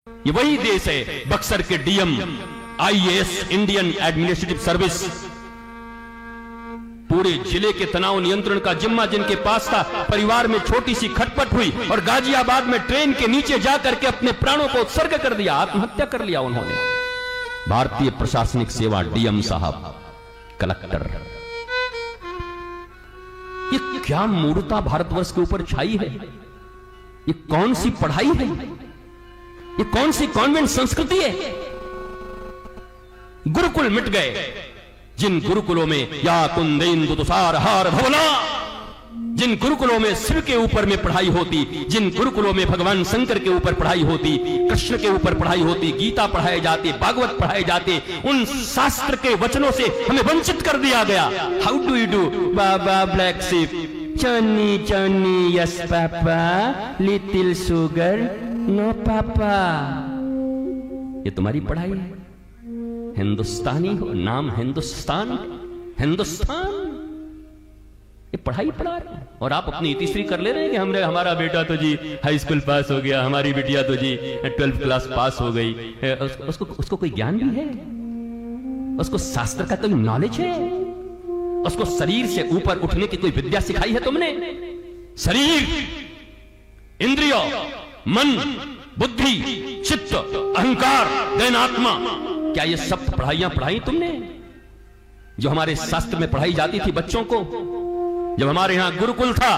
ये वही देश है बक्सर के DM IAS Indian administrative service, पूरे जिले के तनाव नियंत्रण का जिम्मा जिनके पास था। परिवार में छोटी सी खटपट हुई और गाजियाबाद में ट्रेन के नीचे जाकर के अपने प्राणों को उत्सर्ग कर दिया, आत्महत्या कर लिया उन्होंने। भारतीय प्रशासनिक सेवा डीएम साहब, कलेक्टर, ये क्या मूर्खता भारतवर्ष के ऊपर छाई है? ये कौन सी पढ़ाई है? ये कौन सी कॉन्वेंट संस्कृति है? गुरुकुल मिट गए, जिन गुरुकुलों में या कुंदेन्दु तुषार हार धवला, जिन गुरुकुलों में शिव के ऊपर में पढ़ाई होती, जिन गुरुकुलों में भगवान शंकर के ऊपर पढ़ाई होती, कृष्ण के ऊपर पढ़ाई होती, गीता पढ़ाए जाते, भागवत पढ़ाए जाते, उन शास्त्र के वचनों से हमें वंचित कर दिया गया। How do you do baba black sheep, Johnny Johnny yes papa, little sugar no papa. ये तुम्हारी पढ़ाई है? हिंदुस्तानी हो, नाम हिंदुस्तान, हिंदुस्तान, ये पढ़ाई पढ़ा रहे हैं और आप अपनी इतिश्री कर ले रहे हैं कि हमने, हमारा बेटा तो जी हाई स्कूल पास हो गया, हमारी बिटिया तो जी 12th क्लास पास हो गई। उसको कोई ज्ञान भी है? उसको शास्त्र का कोई नॉलेज है? उसको शरीर से ऊपर उठने की कोई विद्या सिखाई है तुमने? शरीर, इंद्रिय, मन, बुद्धि, चित्त, अहंकार, दैनात्मा, क्या ये सब पढ़ाइयां पढ़ाई तुमने जो हमारे शास्त्र में पढ़ाई जाती थी बच्चों को? जब हमारे यहां गुरुकुल था,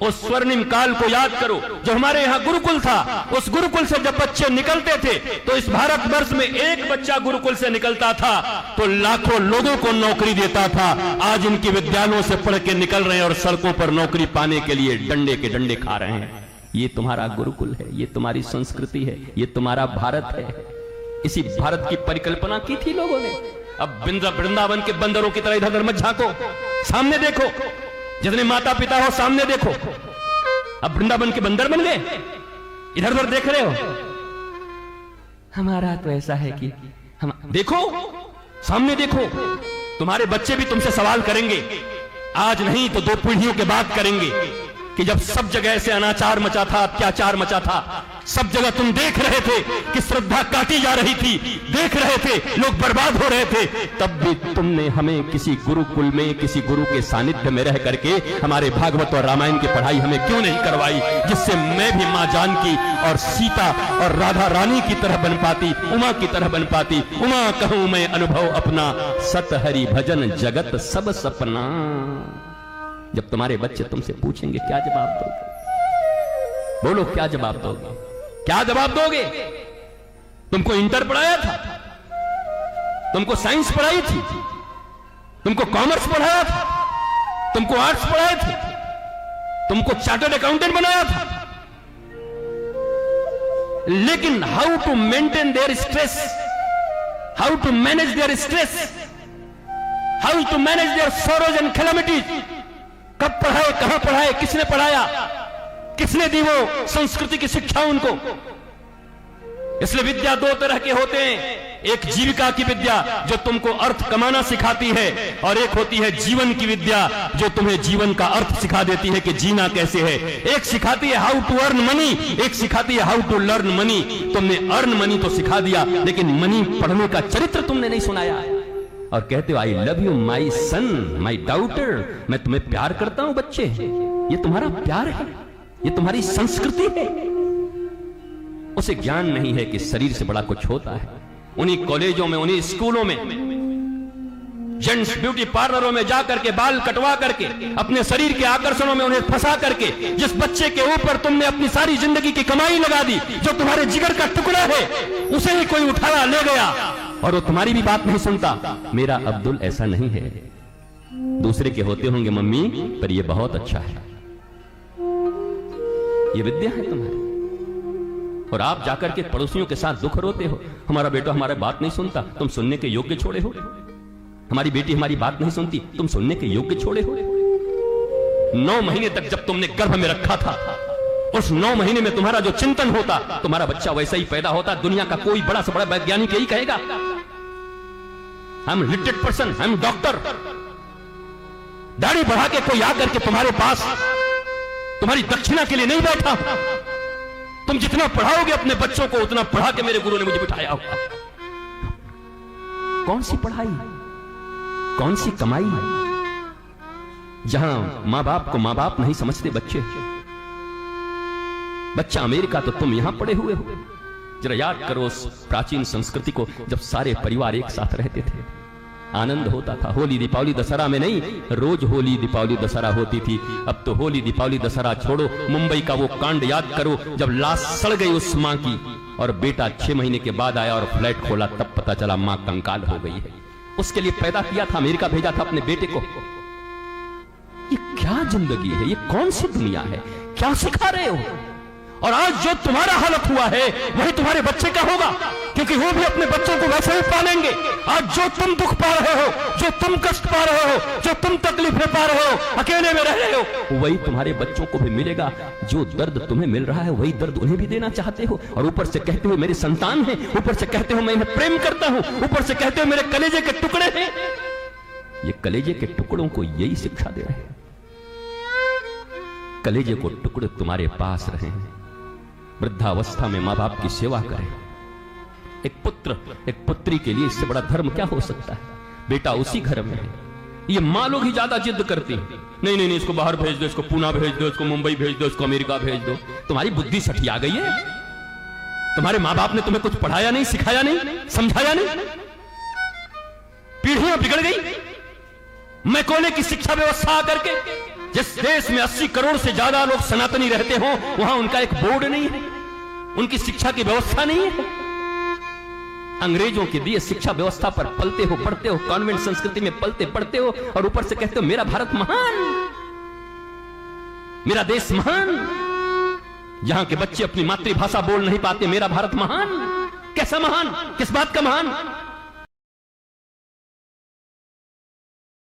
उस स्वर्णिम काल को याद करो। जब हमारे यहां गुरुकुल था, उस गुरुकुल से जब बच्चे निकलते थे तो इस भारतवर्ष में एक बच्चा गुरुकुल से निकलता था तो लाखों लोगों को नौकरी देता था। आज इनके विद्यालयों से पढ़ के निकल रहे हैं और सड़कों पर नौकरी पाने के लिए डंडे के डंडे खा रहे हैं। ये तुम्हारा गुरुकुल है, ये तुम्हारी संस्कृति है, ये तुम्हारा भारत है। इसी भारत की परिकल्पना की थी लोगों ने। अब वृंदावन के बंदरों की तरह इधर उधर मत झांको, सामने देखो। जितने माता पिता हो सामने देखो। अब वृंदावन के बंदर बन गए, इधर उधर देख रहे हो। हमारा तो ऐसा है कि हम, देखो सामने देखो। तुम्हारे बच्चे भी तुमसे सवाल करेंगे, आज नहीं तो 2 पीढ़ियों के बाद करेंगे, कि जब सब जगह से अनाचार मचा था, अत्याचार मचा था, सब जगह तुम देख रहे थे कि श्रद्धा काटी जा रही थी, देख रहे थे लोग बर्बाद हो रहे थे, तब भी तुमने हमें किसी गुरुकुल में, किसी गुरु के सानिध्य में रह करके हमारे भागवत और रामायण की पढ़ाई हमें क्यों नहीं करवाई, जिससे मैं भी मां जानकी और सीता और राधा रानी की तरह बन पाती, उमा की तरह बन पाती। उमा कहूं मैं अनुभव अपना, सत हरि भजन जगत सब सपना। जब तुम्हारे बच्चे तुमसे पूछेंगे क्या जवाब दोगे? बोलो क्या जवाब दोगे? क्या जवाब दोगे? तुमको इंटर पढ़ाया था, तुमको साइंस पढ़ाई थी, तुमको कॉमर्स पढ़ाया था, तुमको आर्ट्स पढ़ाए थे, तुमको चार्टर्ड अकाउंटेंट बनाया था, लेकिन how to maintain their stress, how to manage their stress, how to manage their sorrows and calamities, कब पढ़ाए, कहां पढ़ाए, किसने पढ़ाया, किसने दी वो संस्कृति की शिक्षा उनको? इसलिए विद्या 2 तरह के होते हैं। एक जीविका की विद्या जो तुमको अर्थ कमाना सिखाती है, और एक होती है जीवन की विद्या जो तुम्हें जीवन का अर्थ सिखा देती है कि जीना कैसे है। एक सिखाती है हाउ टू अर्न मनी, एक सिखाती है हाउ टू लर्न मनी। तुमने अर्न मनी तो सिखा दिया, लेकिन मनी पढ़ने का चरित्र तुमने नहीं सुनाया। और कहते हो I love you my son, my daughter, मैं तुम्हें प्यार करता हूं। बच्चे, ये तुम्हारा प्यार है, ये तुम्हारी संस्कृति है। उसे ज्ञान नहीं है कि शरीर से बड़ा कुछ होता है। उन्हीं कॉलेजों में, उन्हीं स्कूलों में, जेंट्स ब्यूटी पार्लरों में जाकर के बाल कटवा करके, अपने शरीर के आकर्षणों में उन्हें फंसा करके, जिस बच्चे के ऊपर तुमने अपनी सारी जिंदगी की कमाई लगा दी, जो तुम्हारे जिगर का टुकड़ा है, उसे ही कोई उठाया ले गया और वो तुम्हारी भी बात नहीं सुनता। मेरा अब्दुल ऐसा नहीं है, दूसरे के होते होंगे मम्मी, पर ये बहुत अच्छा है। ये विद्या है तुम्हारी। और आप जाकर के पड़ोसियों के साथ दुख रोते हो, हमारा बेटा हमारी बात नहीं सुनता, तुम सुनने के योग्य छोड़े हो। हमारी बेटी हमारी बात नहीं सुनती, तुम सुनने के योग्य छोड़े हो। 9 महीने तक जब तुमने गर्भ में रखा था, उस 9 महीने में तुम्हारा जो चिंतन होता, तुम्हारा बच्चा वैसा ही पैदा होता। दुनिया का कोई बड़ा से बड़ा वैज्ञानिक यही कहेगा, I am literate person, I am doctor. दाढ़ी बढ़ा के कोई आकर के तुम्हारे पास तुम्हारी दक्षिणा के लिए नहीं बैठा। तुम तुम जितना पढ़ाओगे अपने बच्चों को उतना पढ़ा के मेरे गुरु ने मुझे बिठाया होगा। कौन सी पढ़ाई, कौन सी कमाई, जहां मां बाप को मां बाप नहीं समझते बच्चे। बच्चा अमेरिका तो तुम यहां पड़े हुए हो। जरा याद करो उस प्राचीन संस्कृति को, जब सारे परिवार एक साथ रहते थे, आनंद होता था। होली दीपावली दशहरा में नहीं, रोज होली दीपावली दशहरा होती थी। अब तो होली दीपावली दशहरा छोड़ो, मुंबई का वो कांड याद करो जब लाश सड़ गई उस मां की और बेटा 6 महीने के बाद आया और फ्लैट खोला, तब पता चला मां कंकाल हो गई है। उसके लिए पैदा किया था, अमेरिका भेजा था अपने बेटे को। ये क्या जिंदगी है, ये कौन सी दुनिया है, क्या सिखा रहे हो? और आज जो तुम्हारा हालत हुआ है वही तुम्हारे बच्चे का होगा, क्योंकि वो भी अपने बच्चों को वैसे ही पालेंगे। आज जो तुम दुख पा रहे हो, जो तुम कष्ट पा रहे हो, जो तुम तकलीफें पा रहे हो, अकेले में रह रहे हो, वही तुम्हारे बच्चों को भी मिलेगा। जो दर्द तुम्हें मिल रहा है वही दर्द उन्हें भी देना चाहते हो। और ऊपर से कहते हो मेरे संतान हैं, ऊपर से कहते हो मैं इन्हें प्रेम करता हूं, ऊपर से कहते हो मेरे कलेजे के टुकड़े हैं। ये कलेजे के टुकड़ों को यही शिक्षा दे रहे हैं। कलेजे को टुकड़े तुम्हारे पास रहे हैं। वृद्धावस्था में मां बाप की सेवा करें। एक पुत्र एक पुत्री के लिए इससे बड़ा धर्म क्या हो सकता है? बेटा उसी घर में है। ये मां लोग ही ज्यादा जिद करती हैं, नहीं नहीं नहीं, इसको बाहर भेज दो, इसको पुणे भेज दो, इसको मुंबई भेज दो, इसको अमेरिका भेज दो। तुम्हारी बुद्धि सठिया गई है? तुम्हारे मां बाप ने तुम्हें कुछ पढ़ाया नहीं, सिखाया नहीं, समझाया नहीं? पीढ़ियां बिगड़ गई। मैकोले की शिक्षा व्यवस्था आकर के, जिस देश में 80 करोड़ से ज्यादा लोग सनातनी रहते हो, वहां उनका एक बोर्ड नहीं है, उनकी शिक्षा की व्यवस्था नहीं है। अंग्रेजों के दिए शिक्षा व्यवस्था पर पलते हो, पढ़ते हो, कॉन्वेंट संस्कृति में पलते पढ़ते हो, और ऊपर से कहते हो मेरा भारत महान, मेरा देश महान। जहां के बच्चे अपनी मातृभाषा बोल नहीं पाते, मेरा भारत महान। कैसा महान, किस बात का महान?